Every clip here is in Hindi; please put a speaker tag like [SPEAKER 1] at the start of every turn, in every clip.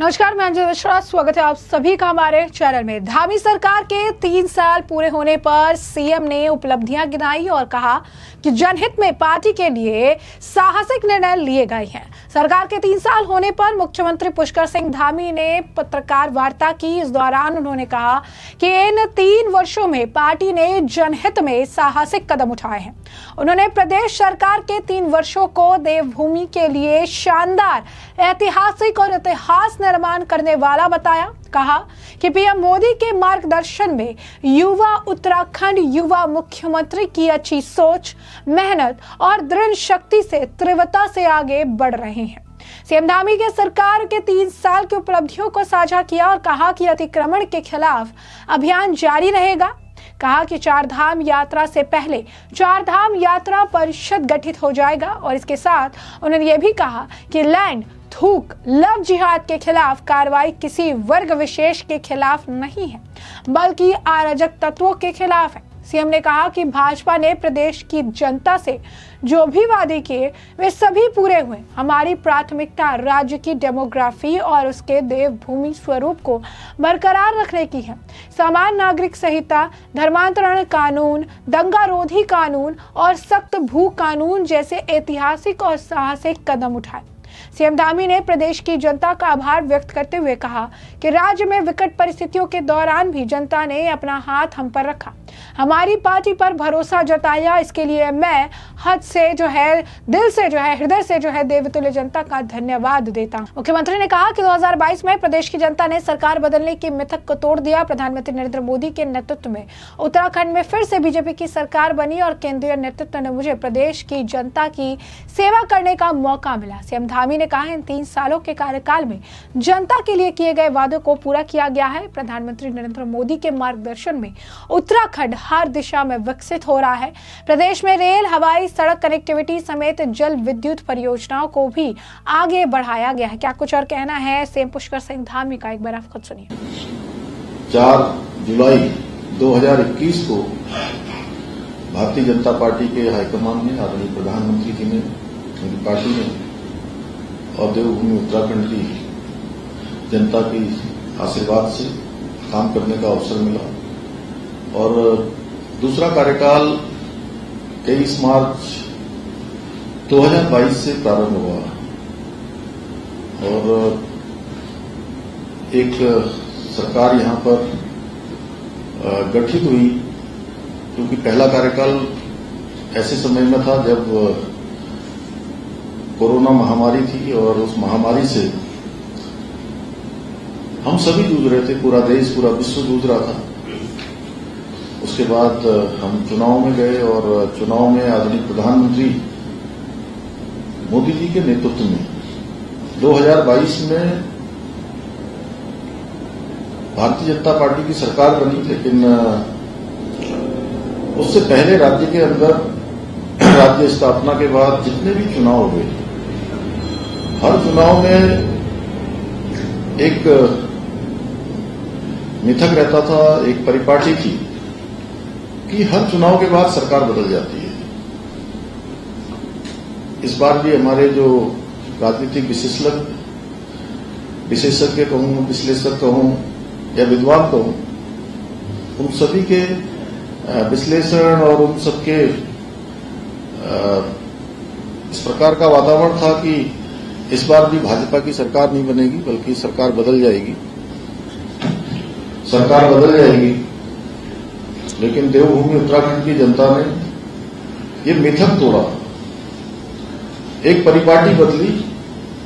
[SPEAKER 1] नमस्कार, मैं अंजलि मिश्रा। स्वागत है आप सभी का हमारे चैनल में। धामी सरकार के 3 साल पूरे होने पर सीएम ने उपलब्धियां गिनाई और कहा कि जनहित में पार्टी के लिए साहसिक निर्णय लिए गए हैं। सरकार के 3 साल होने पर मुख्यमंत्री पुष्कर सिंह धामी ने पत्रकार वार्ता की। इस दौरान उन्होंने कहा कि इन 3 वर्षों में पार्टी ने जनहित में साहसिक कदम उठाए हैं। उन्होंने प्रदेश सरकार के 3 वर्षों को देवभूमि के लिए शानदार, ऐतिहासिक और इतिहास निर्माण करने वाला बताया। कहा कि पीएम मोदी के मार्गदर्शन में युवा उत्तराखंड युवा मुख्यमंत्री की अच्छी सोच, मेहनत और दृढ़ शक्ति से तीव्रता से आगे बढ़ रहे हैं। सीएम धामी के सरकार के 3 साल की उपलब्धियों को साझा किया और कहा कि अतिक्रमण के खिलाफ अभियान जारी रहेगा। कहा कि 4 धाम यात्रा से पहले 4 धाम यात्रा परिषद गठित हो जाएगा और इसके साथ उन्होंने ये भी कहा कि लैंड, थूक, लव जिहाद के खिलाफ कार्रवाई किसी वर्ग विशेष के खिलाफ नहीं है, बल्कि अराजक तत्वों के खिलाफ है। सीएम ने कहा कि भाजपा ने प्रदेश की जनता से जो भी वादे किए वे सभी पूरे हुए। हमारी प्राथमिकता राज्य की डेमोग्राफी और उसके देवभूमि स्वरूप को बरकरार रखने की है। समान नागरिक संहिता, धर्मांतरण कानून, दंगा रोधी कानून और सख्त भू कानून जैसे ऐतिहासिक और साहसिक कदम उठाए। सीएम धामी ने प्रदेश की जनता का आभार व्यक्त करते हुए कहा कि राज्य में विकट परिस्थितियों के दौरान भी जनता ने अपना हाथ हम पर रखा, हमारी पार्टी पर भरोसा जताया। इसके लिए मैं हद से दिल से हृदय से देवतुल्य जनता का धन्यवाद देता हूं। मुख्यमंत्री ने कहा कि 2022 में प्रदेश की जनता ने सरकार बदलने की मिथक को तोड़ दिया। प्रधानमंत्री नरेंद्र मोदी के नेतृत्व में उत्तराखंड में फिर से बीजेपी की सरकार बनी और केंद्रीय नेतृत्व ने मुझे प्रदेश की जनता की सेवा करने का मौका मिला। सीएम धामी ने कहा इन 3 सालों के कार्यकाल में जनता के लिए किए गए वादों को पूरा किया गया है। प्रधानमंत्री नरेंद्र मोदी के मार्गदर्शन में उत्तराखंड हर दिशा में विकसित हो रहा है। प्रदेश में रेल, हवाई, सड़क कनेक्टिविटी समेत जल विद्युत परियोजनाओं को भी आगे बढ़ाया गया है। क्या कुछ और कहना है सीएम पुष्कर सिंह धामी का, एक बार आप खुद सुनिए।
[SPEAKER 2] 4 जुलाई 2021 को भारतीय जनता पार्टी के हाईकमान ने, आदरणीय प्रधानमंत्री जी ने, उनकी पार्टी ने और देवभूमि उत्तराखंड की जनता की आशीर्वाद से काम करने का अवसर मिला और दूसरा कार्यकाल 23 मार्च 2022 से प्रारंभ हुआ और एक सरकार यहां पर गठित हुई, क्योंकि पहला कार्यकाल ऐसे समय में था जब कोरोना महामारी थी और उस महामारी से हम सभी जूझ रहे थे, पूरा देश, पूरा विश्व जूझ रहा था। उसके बाद हम चुनाव में गए और चुनाव में आदरणीय प्रधानमंत्री मोदी जी के नेतृत्व में 2022 में भारतीय जनता पार्टी की सरकार बनी। लेकिन उससे पहले राज्य के अंदर राज्य स्थापना के बाद जितने भी चुनाव हुए, हर चुनाव में एक मिथक रहता था, एक परिपाटी थी कि हर चुनाव के बाद सरकार बदल जाती है। इस बार भी हमारे जो राजनीतिक विशेषज्ञ कहूं, विश्लेषक कहूं या विद्वान कहूं, उन सभी के विश्लेषण और उन सबके इस प्रकार का वातावरण था कि इस बार भी भाजपा की सरकार नहीं बनेगी, बल्कि सरकार बदल जाएगी, सरकार बदल जाएगी। लेकिन देवभूमि उत्तराखंड की जनता ने ये मिथक तोड़ा, एक परिपाटी बदली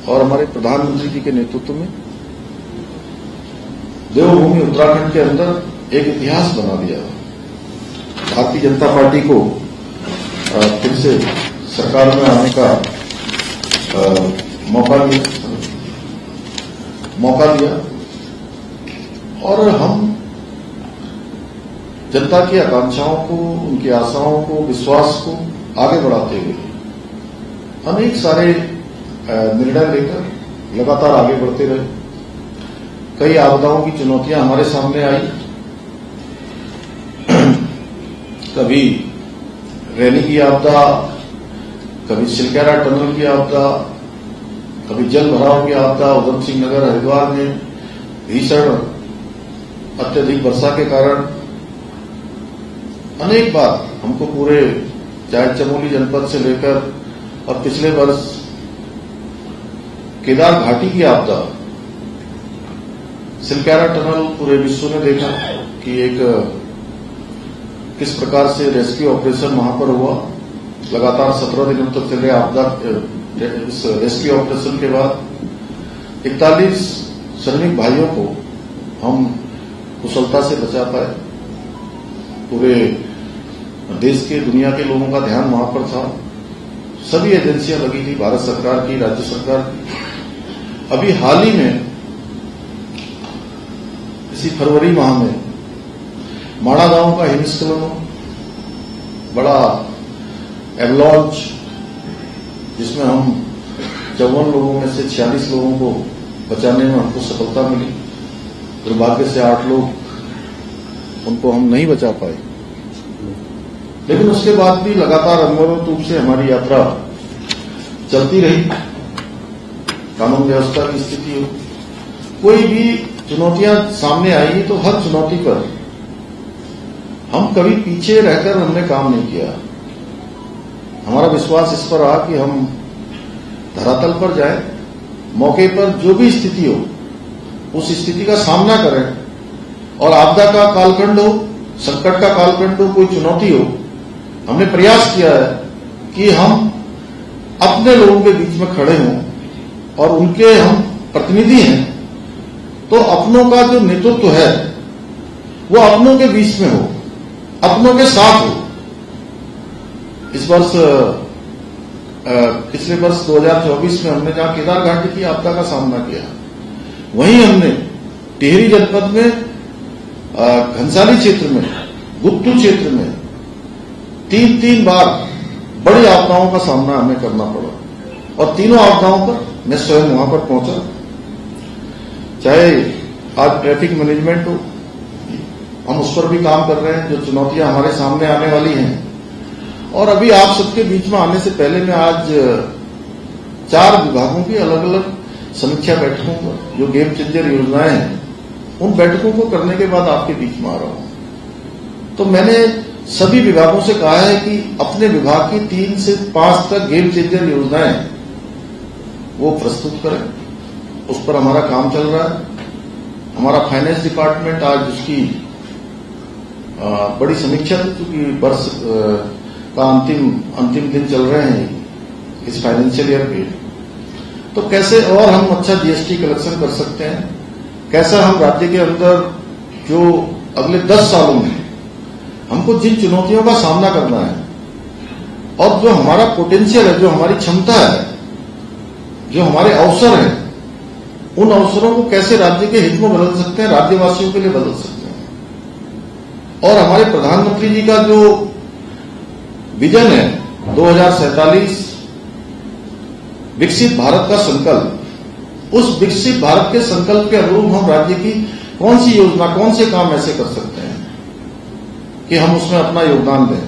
[SPEAKER 2] और हमारे प्रधानमंत्री जी के नेतृत्व में देवभूमि उत्तराखंड के अंदर एक इतिहास बना दिया। भारतीय जनता पार्टी को फिर से सरकार में आने का मौका दिया और हम जनता की आकांक्षाओं को, उनकी आशाओं को, विश्वास को आगे बढ़ाते हुए अनेक सारे निर्णय लेकर लगातार आगे बढ़ते रहे। कई आपदाओं की चुनौतियां हमारे सामने आई, कभी रैली की आपदा, कभी सिलकेरा टनल की आपदा, कभी जल भराव की आपदा, उधम सिंह नगर हरिद्वार में भीषण अत्यधिक वर्षा के कारण अनेक बार हमको पूरे चाहे चमोली जनपद से लेकर और पिछले वर्ष केदार घाटी की आपदा, सिलक्यारा टनल पूरे विश्व ने देखा कि एक किस प्रकार से रेस्क्यू ऑपरेशन वहां पर हुआ। लगातार 17 दिनों तक चले आपदा इस रेस्क्यू ऑपरेशन के बाद 41 श्रमिक भाइयों को हम कुशलता से बचा पाए। पूरे देश के, दुनिया के लोगों का ध्यान वहां पर था। सभी एजेंसियां लगी थी, भारत सरकार की, राज्य सरकार की। अभी हाल ही में इसी फरवरी माह में माणा गांव का हिमस्खलन, बड़ा एवलॉन्च, जिसमें हम 54 लोगों में से 46 लोगों को बचाने में हमको सफलता मिली। दुर्भाग्य से 8 लोग, उनको हम नहीं बचा पाए। लेकिन उसके बाद भी लगातार अनवरत रूप से हमारी यात्रा चलती रही। कानून व्यवस्था की स्थिति हो, कोई भी चुनौतियां सामने आई तो हर चुनौती पर हम कभी पीछे रहकर हमने काम नहीं किया। हमारा विश्वास इस पर रहा कि हम धरातल पर जाएं, मौके पर जो भी स्थिति हो उस स्थिति का सामना करें। और आपदा का कालखंड हो, संकट का कालखंड हो, कोई चुनौती हो, हमने प्रयास किया है कि हम अपने लोगों के बीच में खड़े हों और उनके हम प्रतिनिधि हैं, तो अपनों का जो नेतृत्व है वो अपनों के बीच में हो, अपनों के साथ हो। इस वर्ष पिछले वर्ष 2024 में हमने जहां केदार घाटी की आपदा का सामना किया, वहीं हमने टिहरी जनपद में घनसाली क्षेत्र में, गुत्तू क्षेत्र में 3 बार बड़ी आपदाओं का सामना हमें करना पड़ा। और तीनों आपदाओं पर मैं स्वयं वहां पर पहुंचा। चाहे आज ट्रैफिक मैनेजमेंट हो, हम उस पर भी काम कर रहे हैं, जो चुनौतियां हमारे सामने आने वाली हैं। और अभी आप सबके बीच में आने से पहले मैं आज 4 विभागों की अलग अलग समीक्षा बैठकों पर, जो गेम चेंजर योजनाएं हैं, उन बैठकों को करने के बाद आपके बीच में आ रहा हूं। तो मैंने सभी विभागों से कहा है कि अपने विभाग की 3 से 5 तक गेम चेंजर योजनाएं वो प्रस्तुत करें। उस पर हमारा काम चल रहा है। हमारा फाइनेंस डिपार्टमेंट आज उसकी बड़ी समीक्षा थी, क्योंकि वर्ष का अंतिम दिन चल रहे हैं इस फाइनेंशियल ईयर के। तो कैसे और हम अच्छा जीएसटी कलेक्शन कर सकते हैं, कैसा हम राज्य के अंदर जो अगले 10 सालों में हमको जिन चुनौतियों का सामना करना है और जो हमारा पोटेंशियल है, जो हमारी क्षमता है, जो हमारे अवसर हैं, उन अवसरों को कैसे राज्य के हित में बदल सकते हैं, राज्यवासियों के लिए बदल सकते हैं। और हमारे प्रधानमंत्री जी का जो विजन है 2047 विकसित भारत का संकल्प, उस विकसित भारत के संकल्प के अनुरूप हम राज्य की कौन सी योजना, कौन से काम ऐसे कर सकते हैं कि हम उसमें अपना योगदान दें,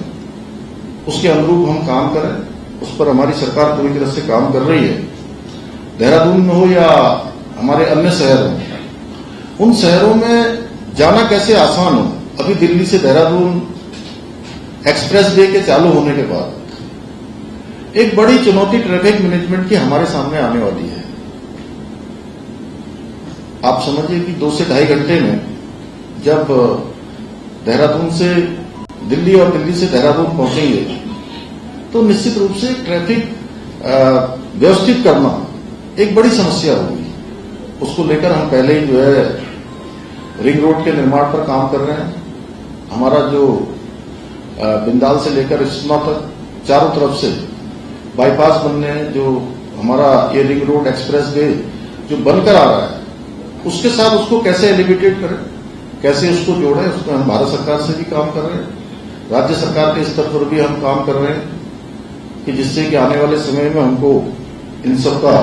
[SPEAKER 2] उसके अनुरूप हम काम करें। उस पर हमारी सरकार पूरी तरह से काम कर रही है। देहरादून में हो या हमारे अन्य शहर हो, उन शहरों में जाना कैसे आसान हो। अभी दिल्ली से देहरादून एक्सप्रेस वे के चालू होने के बाद एक बड़ी चुनौती ट्रैफिक मैनेजमेंट की हमारे सामने आने वाली है। आप समझिए कि 2 से ढाई घंटे में जब देहरादून से दिल्ली और दिल्ली से देहरादून पहुंचेंगे, तो निश्चित रूप से ट्रैफिक व्यवस्थित करना एक बड़ी समस्या होगी। उसको लेकर हम पहले ही जो है रिंग रोड के निर्माण पर काम कर रहे हैं। हमारा जो बिंदाल से लेकर इस्मा तक चारों तरफ से बाईपास बनने हैं, जो हमारा ये रिंग रोड एक्सप्रेस वे जो बनकर आ रहा है, उसके साथ उसको कैसे एलिवेटेड करें, कैसे उसको जोड़ें, उसमें हम भारत सरकार से भी काम कर रहे हैं, राज्य सरकार के स्तर पर भी हम काम कर रहे हैं कि जिससे कि आने वाले समय में हमको इन सब का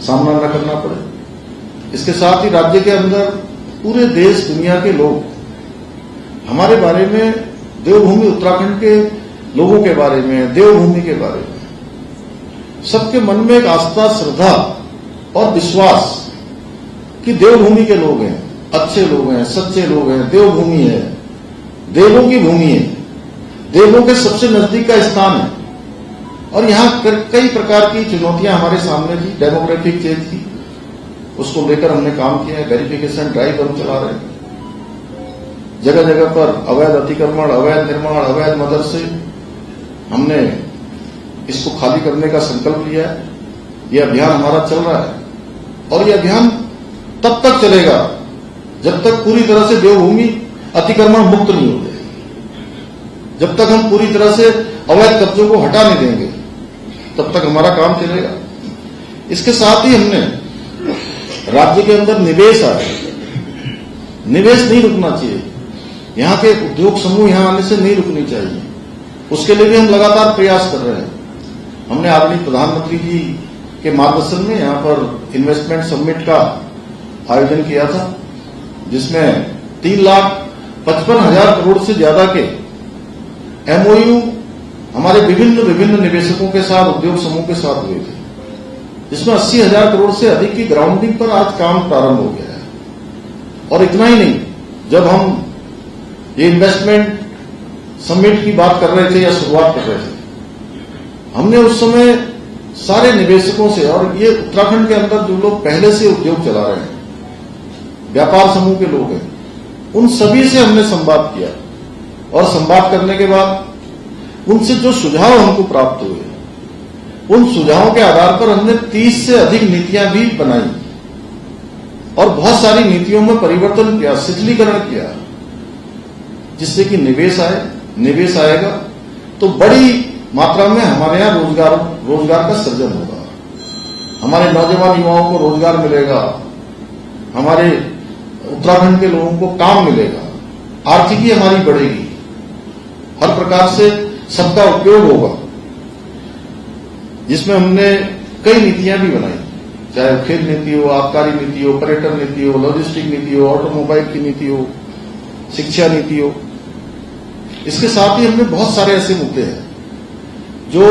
[SPEAKER 2] सामना न करना पड़े। इसके साथ ही राज्य के अंदर पूरे देश दुनिया के लोग हमारे बारे में, देवभूमि उत्तराखंड के लोगों के बारे में, देवभूमि के बारे में सबके मन में एक आस्था, श्रद्धा और विश्वास कि देवभूमि के लोग हैं, अच्छे लोग हैं, सच्चे लोग हैं, देवभूमि है, देवों की भूमि है, देवों के सबसे नजदीक का स्थान है। और यहां कई प्रकार की चुनौतियां हमारे सामने थी, डेमोक्रेटिक चेंज की, उसको लेकर हमने काम किया है। वेरिफिकेशन ड्राइव हम चला रहे हैं, जगह जगह पर अवैध अतिक्रमण, अवैध निर्माण, अवैध मदरसे, हमने इसको खाली करने का संकल्प लिया है। यह अभियान हमारा चल रहा है और यह अभियान तब तक चलेगा जब तक पूरी तरह से देवभूमि अतिक्रमण मुक्त नहीं होते, जब तक हम पूरी तरह से अवैध कब्जों को हटा नहीं देंगे, तब तक हमारा काम चलेगा। इसके साथ ही हमने राज्य के अंदर निवेश आए, निवेश नहीं रुकना चाहिए, यहां के उद्योग समूह यहां आने से नहीं रुकनी चाहिए, उसके लिए भी हम लगातार प्रयास कर रहे हैं। हमने आदरणीय प्रधानमंत्री जी के मार्गदर्शन में यहां पर इन्वेस्टमेंट समिट का आयोजन किया था, जिसमें 3,55,000 करोड़ से ज्यादा के एमओयू हमारे विभिन्न निवेशकों के साथ, उद्योग समूह के साथ हुए थे, जिसमें 80,000 करोड़ से अधिक की ग्राउंडिंग पर आज काम प्रारंभ हो गया है। और इतना ही नहीं, जब हम ये इन्वेस्टमेंट समिट की बात कर रहे थे या शुरुआत कर रहे थे, हमने उस समय सारे निवेशकों से, और ये उत्तराखंड के अंदर जो लोग पहले से उद्योग चला रहे हैं, व्यापार समूह के लोग हैं, उन सभी से हमने संवाद किया। और संवाद करने के बाद उनसे जो सुझाव हमको प्राप्त हुए, उन सुझावों के आधार पर हमने 30 से अधिक नीतियां भी बनाई और बहुत सारी नीतियों में परिवर्तन किया, शिथिलीकरण किया, जिससे कि निवेश आए। निवेश आएगा तो बड़ी मात्रा में हमारे यहां रोजगार का सृजन होगा, हमारे नौजवान युवाओं को रोजगार मिलेगा, हमारे उत्तराखंड के लोगों को काम मिलेगा, आर्थिकी हमारी बढ़ेगी, हर प्रकार से सबका उपयोग होगा। जिसमें हमने कई नीतियां भी बनाई, चाहे खेल नीति हो, आबकारी नीति हो, पर्यटन नीति हो, लॉजिस्टिक नीति हो, ऑटोमोबाइल की नीति हो, शिक्षा नीति हो। इसके साथ ही हमने बहुत सारे ऐसे मुद्दे हैं जो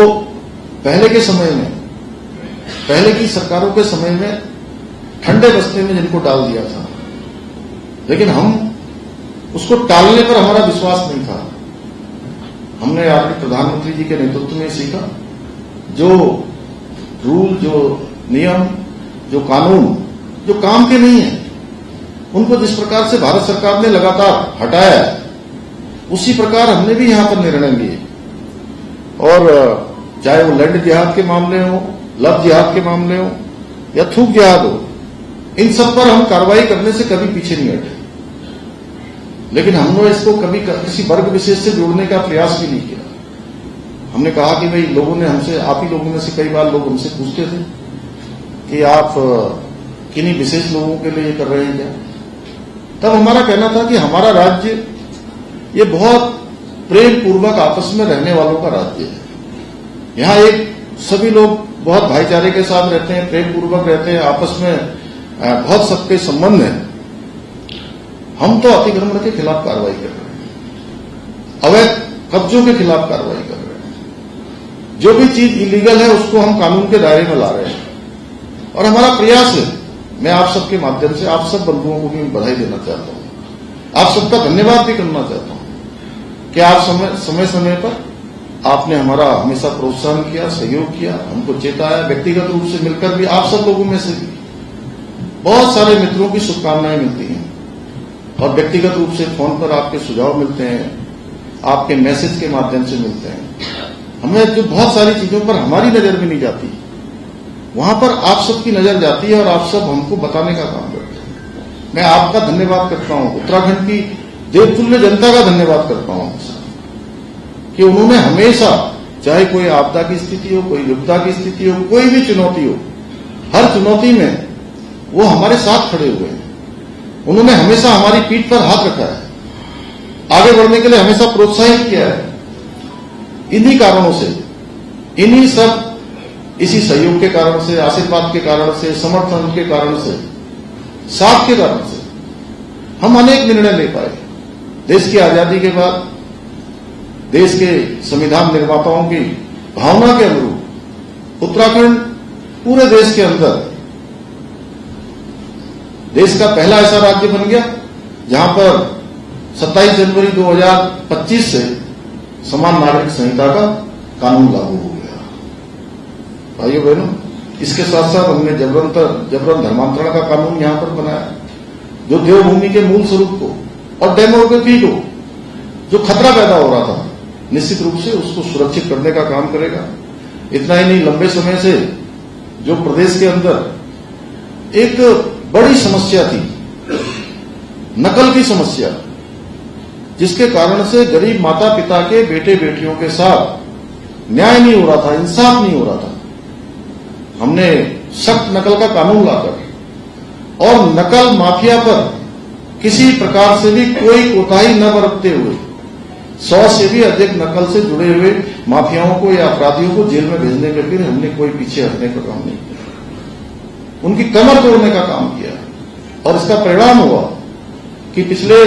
[SPEAKER 2] पहले के समय में, पहले की सरकारों के समय में ठंडे बस्ते में जिनको डाल दिया था, लेकिन हम उसको टालने पर हमारा विश्वास नहीं था। हमने आदरणीय प्रधानमंत्री जी के नेतृत्व में सीखा, जो रूल, जो नियम, जो कानून जो काम के नहीं है, उनको जिस प्रकार से भारत सरकार ने लगातार हटाया है, उसी प्रकार हमने भी यहां पर निर्णय लिए। और चाहे वो लैंड जिहाद के मामले हो, लव जिहाद के मामले हो या थूक जिहाद हो, इन सब पर हम कार्रवाई करने से कभी पीछे नहीं हटे। लेकिन हमने इसको कभी किसी वर्ग विशेष से जोड़ने का प्रयास भी नहीं किया। हमने कहा कि भाई लोगों ने हमसे, आप ही लोगों में से कई बार लोग हमसे पूछते थे कि आप किन्हीं विशेष लोगों के लिए कर रहे हैं क्या। तब हमारा कहना था कि हमारा राज्य ये बहुत प्रेम पूर्वक आपस में रहने वालों का राज्य है। यहां एक सभी लोग बहुत भाईचारे के साथ रहते हैं, प्रेम पूर्वक रहते हैं, आपस में बहुत सबके संबंध हैं। हम तो अतिक्रमण के खिलाफ कार्रवाई कर रहे हैं, अवैध कब्जों के खिलाफ कार्रवाई कर रहे हैं, जो भी चीज इलीगल है उसको हम कानून के दायरे में ला रहे हैं। और हमारा प्रयास है, मैं आप सबके माध्यम से आप सब बंधुओं को भी बधाई देना चाहता हूं, आप सबका धन्यवाद भी करना चाहता हूं कि आप समय समय पर आपने हमारा हमेशा प्रोत्साहन किया, सहयोग किया, हमको चेताया। व्यक्तिगत रूप से मिलकर भी आप सब लोगों में से भी बहुत सारे मित्रों की शुभकामनाएं मिलती हैं और व्यक्तिगत रूप से फोन पर आपके सुझाव मिलते हैं, आपके मैसेज के माध्यम से मिलते हैं। हमें जो बहुत सारी चीजों पर हमारी नजर भी नहीं जाती, वहां पर आप सबकी नजर जाती है और आप सब हमको बताने का काम करते हैं। मैं आपका धन्यवाद करता हूं, उत्तराखंड की देवतुल्य जनता का धन्यवाद करता हूं कि उन्होंने हमेशा, चाहे कोई आपदा की स्थिति हो, कोई विपदा की स्थिति हो, कोई भी चुनौती हो, हर चुनौती में वो हमारे साथ खड़े हुए हैं। उन्होंने हमेशा हमारी पीठ पर हाथ रखा है, आगे बढ़ने के लिए हमेशा प्रोत्साहित किया है। इन्हीं कारणों से, इन्हीं सब इसी सहयोग के कारण से, आशीर्वाद के कारण से, समर्थन के कारण से, साथ के कारण से हम अनेक निर्णय ले पाए। देश की आजादी के बाद देश के संविधान निर्माताओं की भावना के अनुरूप उत्तराखंड पूरे देश के अंदर देश का पहला ऐसा राज्य बन गया जहां पर 27 जनवरी 2025 से समान नागरिक संहिता का कानून लागू हो गया। भाइयों बहनों, इसके साथ साथ हमने जबरन धर्मांतरण का कानून यहां पर बनाया, जो देवभूमि के मूल स्वरूप को और डेमोक्रेसी को जो खतरा पैदा हो रहा था, निश्चित रूप से उसको सुरक्षित करने का काम करेगा। इतना ही नहीं, लंबे समय से जो प्रदेश के अंदर एक बड़ी समस्या थी, नकल की समस्या, जिसके कारण से गरीब माता पिता के बेटे बेटियों के साथ न्याय नहीं हो रहा था, इंसाफ नहीं हो रहा था, हमने सख्त नकल का कानून लाकर और नकल माफिया पर किसी प्रकार से भी कोई कोताही न बरतते हुए 100 से भी अधिक नकल से जुड़े हुए माफियाओं को या अपराधियों को जेल में भेजने के फिर हमने कोई पीछे हटने का काम नहीं किया, उनकी कमर तोड़ने का काम किया। और इसका परिणाम हुआ कि पिछले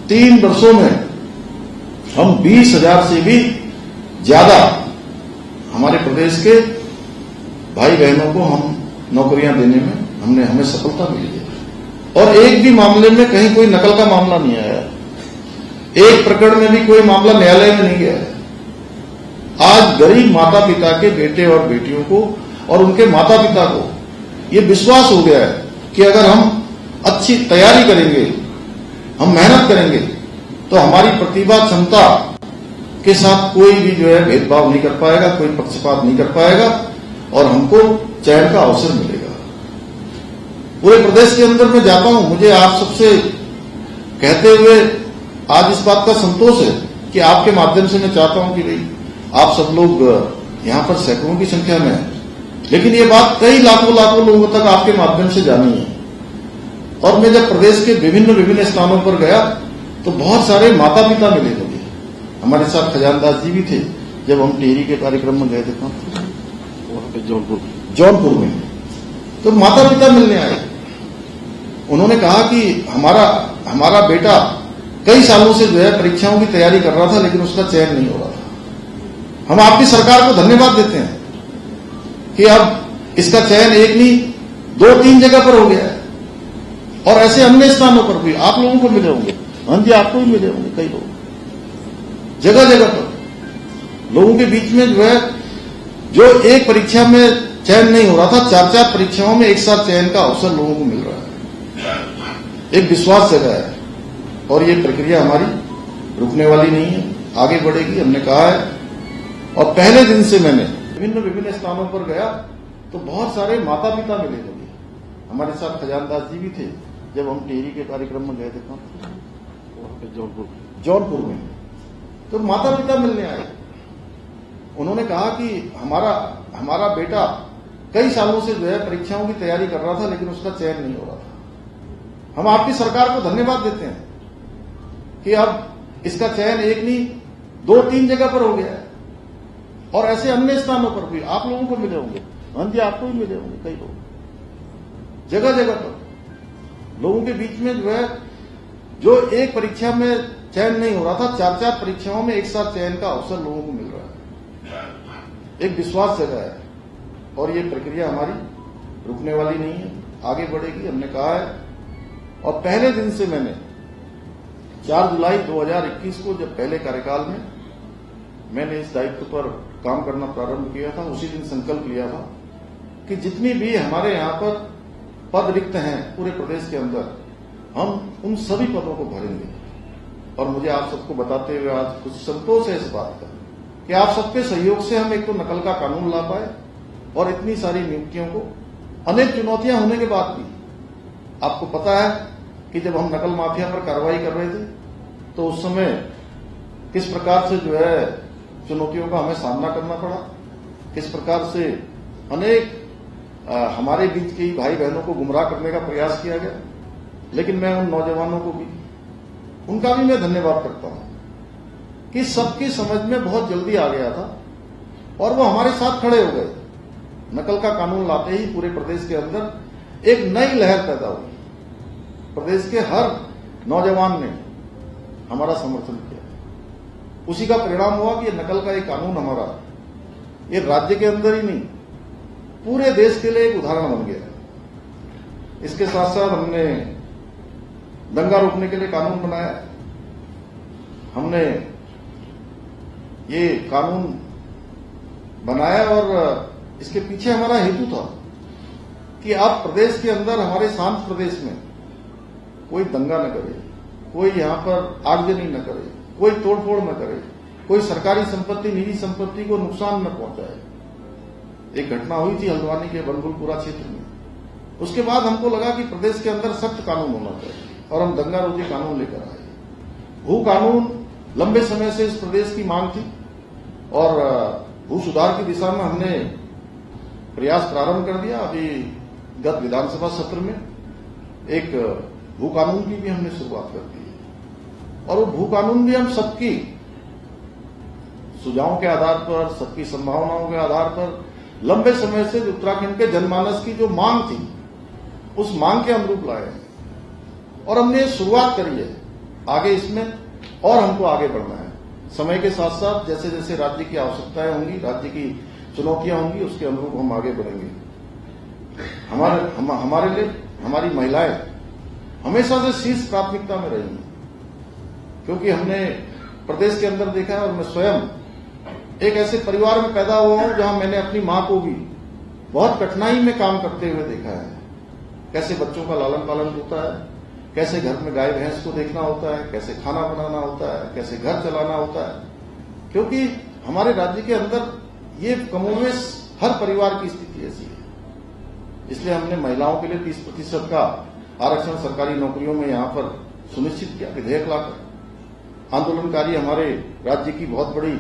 [SPEAKER 2] 3 वर्षों में हम 20,000 से भी ज्यादा हमारे प्रदेश के भाई बहनों को हम नौकरियां देने में हमें सफलता मिली है। और एक भी मामले में कहीं कोई नकल का मामला नहीं आया, एक प्रकरण में भी कोई मामला न्यायालय में नहीं गया है। आज गरीब माता पिता के बेटे और बेटियों को और उनके माता पिता को ये विश्वास हो गया है कि अगर हम अच्छी तैयारी करेंगे, हम मेहनत करेंगे, तो हमारी प्रतिभा क्षमता के साथ कोई भी जो है भेदभाव नहीं कर पाएगा, कोई पक्षपात नहीं कर पाएगा और हमको चयन का अवसर मिलेगा। पूरे प्रदेश के अंदर मैं जाता हूं, मुझे आप सबसे कहते हुए आज इस बात का संतोष है कि आपके माध्यम से मैं चाहता हूं कि भाई आप सब लोग यहां पर सैकड़ों की संख्या में हैं, लेकिन ये बात कई लाखों लोगों तक आपके माध्यम से जानी है। और मैं जब प्रदेश के विभिन्न स्थानों पर गया तो बहुत सारे माता पिता मिले मुझे। हमारे साथ खजानदास जी भी थे जब हम टिहरी के कार्यक्रम में गए थे, वहां पे जौनपुर में, तो माता पिता मिलने आए। उन्होंने कहा कि हमारा बेटा कई सालों से जो है परीक्षाओं की तैयारी कर रहा था, लेकिन उसका चयन नहीं हो रहा था। हम आपकी सरकार को धन्यवाद देते हैं कि अब इसका चयन एक नहीं 2-3 जगह पर हो गया है और ऐसे अन्य स्थानों पर भी आप लोगों को मिले होंगे। हाँ जी, आपको भी मिले होंगे कई लोग, जगह जगह पर लोगों के बीच में जो है, जो एक परीक्षा में चयन नहीं हो रहा था, 4-4 परीक्षाओं में एक साथ चयन का अवसर लोगों को मिल रहा है। एक विश्वास जगह है और ये प्रक्रिया हमारी रुकने वाली नहीं है, आगे बढ़ेगी, हमने कहा है। और पहले दिन से मैंने विभिन्न स्थानों पर गया तो बहुत सारे माता पिता मिले मुझे। हमारे साथ खजानदास जी भी थे जब हम टिहरी के कार्यक्रम में गए थे, वहां पे जौनपुर में, तो माता पिता मिलने आए। उन्होंने कहा कि हमारा बेटा कई सालों से जो है परीक्षाओं की तैयारी कर रहा था, लेकिन उसका चयन नहीं हो रहा था। हम आपकी सरकार को धन्यवाद देते हैं कि अब इसका चयन एक नहीं 2-3 जगह पर हो गया है और ऐसे अन्य स्थानों पर भी आप लोगों को मिले होंगे। हाँ जी, आपको भी मिले होंगे कई लोग, जगह जगह पर लोगों के बीच में जो है, जो एक परीक्षा में चयन नहीं हो रहा था, 4-4 परीक्षाओं में एक साथ चयन का अवसर लोगों को मिल रहा है। एक विश्वास जगह है और ये प्रक्रिया हमारी रुकने वाली नहीं है, आगे बढ़ेगी, हमने कहा है। और पहले दिन से मैंने 4 जुलाई 2021 को जब पहले कार्यकाल में मैंने इस दायित्व पर काम करना प्रारंभ किया था, उसी दिन संकल्प लिया था कि जितनी भी हमारे यहां पर पद रिक्त हैं पूरे प्रदेश के अंदर, हम उन सभी पदों को भरेंगे। और मुझे आप सबको बताते हुए आज कुछ संतोष है इस बात का कि आप सबके सहयोग से हम एक तो नकल का कानून ला पाए और इतनी सारी नियुक्तियों को, अनेक चुनौतियां होने के बाद भी। आपको पता है कि जब हम नकल माफिया पर कार्रवाई कर रहे थे तो उस समय किस प्रकार से जो है चुनौतियों का हमें सामना करना पड़ा, किस प्रकार से अनेक हमारे बीच के भाई बहनों को गुमराह करने का प्रयास किया गया। लेकिन मैं उन नौजवानों को भी, उनका भी मैं धन्यवाद करता हूं कि सबकी समझ में बहुत जल्दी आ गया था और वो हमारे साथ खड़े हो गए। नकल का कानून लाते ही पूरे प्रदेश के अंदर एक नई लहर पैदा हुई। प्रदेश के हर नौजवान ने हमारा समर्थन किया। उसी का परिणाम हुआ कि ये नकल का एक कानून हमारा, ये राज्य के अंदर ही नहीं पूरे देश के लिए एक उदाहरण बन गया। इसके साथ साथ हमने दंगा रोकने के लिए कानून बनाया। हमने ये कानून बनाया और इसके पीछे हमारा हेतु था कि आप प्रदेश के अंदर, हमारे शांत प्रदेश में कोई दंगा न करे, कोई यहां पर आगजनी न करे, कोई तोड़फोड़ न करे, कोई सरकारी संपत्ति, निजी संपत्ति को नुकसान न पहुंचाए। एक घटना हुई थी हल्द्वानी के बनगुलपुरा क्षेत्र में। उसके बाद हमको लगा कि प्रदेश के अंदर सख्त कानून होना चाहिए और हम दंगा रोधी कानून लेकर आए। भू कानून लंबे समय से इस प्रदेश की मांग थी और भू सुधार की दिशा में हमने प्रयास प्रारंभ कर दिया। अभी गत विधानसभा सत्र में एक भू कानून की भी हमने शुरुआत कर दी है और वो भू कानून भी हम सबकी सुझावों के आधार पर, सबकी संभावनाओं के आधार पर लंबे समय से उत्तराखंड के जनमानस की जो मांग थी उस मांग के अनुरूप लाए हैं और हमने शुरुआत करी है। आगे इसमें और हमको आगे बढ़ना है। समय के साथ साथ जैसे जैसे राज्य की आवश्यकताएं होंगी, राज्य की चुनौतियां होंगी, उसके अनुरूप हम आगे बढ़ेंगे। हमारे लिए हमारी महिलाएं हमेशा से शीर्ष प्राथमिकता में रही हैं, क्योंकि हमने प्रदेश के अंदर देखा है और मैं स्वयं एक ऐसे परिवार में पैदा हुआ हूं जहां मैंने अपनी मां को भी बहुत कठिनाई में काम करते हुए देखा है। कैसे बच्चों का लालन पालन होता है, कैसे घर में गाय भैंस को देखना होता है, कैसे खाना बनाना होता है, कैसे घर चलाना होता है, क्योंकि हमारे राज्य के अंदर ये कमोवेश हर परिवार की स्थिति ऐसी है। इसलिए हमने महिलाओं के लिए 30% का आरक्षण सरकारी नौकरियों में यहां पर सुनिश्चित किया, विधेयक लाकर। आंदोलनकारी हमारे राज्य की बहुत बड़ी,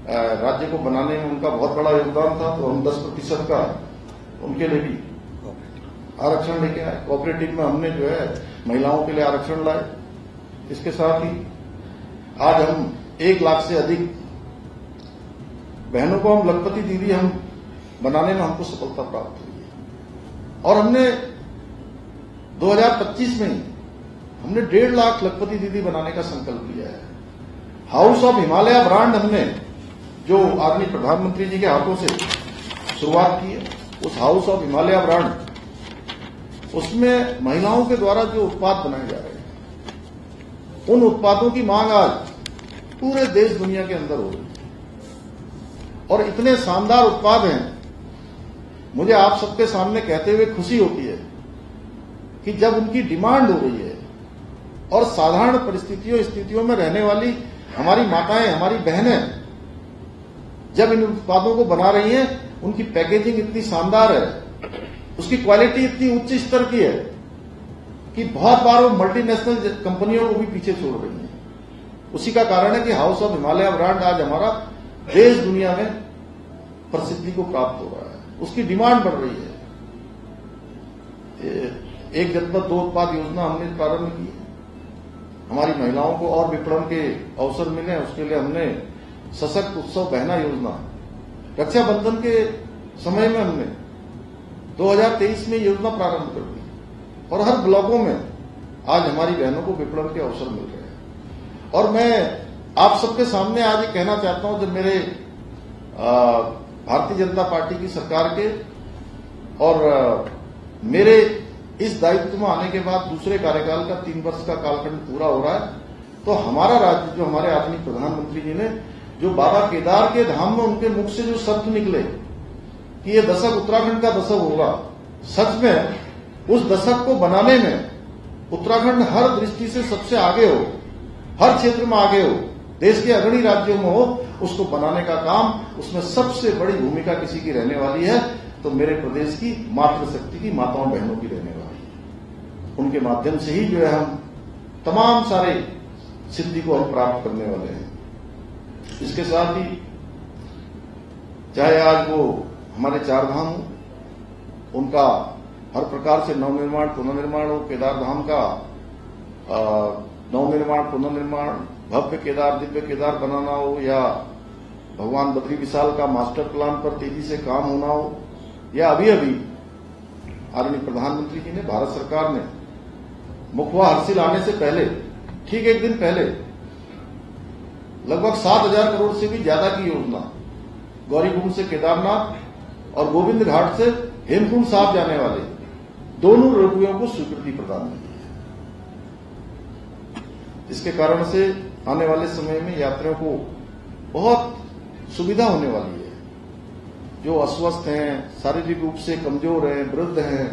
[SPEAKER 2] राज्य को बनाने में उनका बहुत बड़ा योगदान था, तो हम 10% का उनके लिए भी आरक्षण लेके आए। कोऑपरेटिव में हमने जो है महिलाओं के लिए आरक्षण लाए। इसके साथ ही आज हम 1 लाख से अधिक बहनों को हम लखपति दीदी हम बनाने में हमको सफलता प्राप्त हुई है और हमने 2025 में ही हमने 1.5 लाख लखपति दीदी बनाने का संकल्प लिया है। हाउस ऑफ हिमालय ब्रांड हमने जो आदरणीय प्रधानमंत्री जी के हाथों से शुरुआत की है, उस हाउस ऑफ हिमालय ब्रांड, उसमें महिलाओं के द्वारा जो उत्पाद बनाए जा रहे हैं, उन उत्पादों की मांग आज पूरे देश दुनिया के अंदर हो रही है और इतने शानदार उत्पाद हैं। मुझे आप सबके सामने कहते हुए खुशी होती है कि जब उनकी डिमांड हो रही है और साधारण स्थितियों में रहने वाली हमारी माताएं, हमारी बहनें जब इन उत्पादों को बना रही हैं, उनकी पैकेजिंग इतनी शानदार है, उसकी क्वालिटी इतनी उच्च स्तर की है कि बहुत बार वो मल्टीनेशनल कंपनियों को भी पीछे छोड़ रही हैं। उसी का कारण है कि हाउस ऑफ हिमालय ब्रांड आज हमारा देश दुनिया में प्रसिद्धि को प्राप्त हो रहा है, उसकी डिमांड बढ़ रही है। एक जनपद 2 उत्पाद योजना हमने प्रारंभ की है। हमारी महिलाओं को और विपणन के अवसर मिले, उसके लिए हमने सशक्त उत्सव बहना योजना, रक्षाबंधन के समय में हमने 2023 में योजना प्रारंभ कर दी और हर ब्लॉकों में आज हमारी बहनों को विपणन के अवसर मिल रहे हैं। और मैं आप सबके सामने आज ये कहना चाहता हूं, जब मेरे भारतीय जनता पार्टी की सरकार के और मेरे इस दायित्व में आने के बाद दूसरे कार्यकाल का 3 वर्ष का कालखंड पूरा हो रहा है, तो हमारा राज्य, जो हमारे आदरणीय प्रधानमंत्री जी ने जो बाबा केदार के धाम में उनके मुख से जो शब्द निकले कि ये दशक उत्तराखंड का दशक होगा, सच में उस दशक को बनाने में उत्तराखंड हर दृष्टि से सबसे आगे हो, हर क्षेत्र में आगे हो, देश के अग्रणी राज्यों में हो, उसको बनाने का काम, उसमें सबसे बड़ी भूमिका किसी की रहने वाली है तो मेरे प्रदेश की मातृशक्ति की, माताओं बहनों की रहने वाली है। उनके माध्यम से ही जो है हम तमाम सारे सिद्धि को हम प्राप्त करने वाले हैं। इसके साथ ही चाहे आज वो हमारे 4 धाम हो, उनका हर प्रकार से नवनिर्माण पुनर्निर्माण हो, केदार धाम का नवनिर्माण पुनर्निर्माण, भव्य केदार दिव्य केदार बनाना हो, या भगवान बद्री विशाल का मास्टर प्लान पर तेजी से काम होना हो, या अभी आदरणीय प्रधानमंत्री जी ने, भारत सरकार ने मुखवा हासिल आने से पहले ठीक 1 दिन पहले लगभग 7,000 करोड़ से भी ज्यादा की योजना गौरीकुंड से केदारनाथ और गोविंद घाट से हेमकुंड साहब जाने वाले दोनों रोगियों को स्वीकृति प्रदान की है। इसके कारण से आने वाले समय में यात्रियों को बहुत सुविधा होने वाली है। जो अस्वस्थ हैं, शारीरिक रूप से कमजोर हैं, वृद्ध हैं,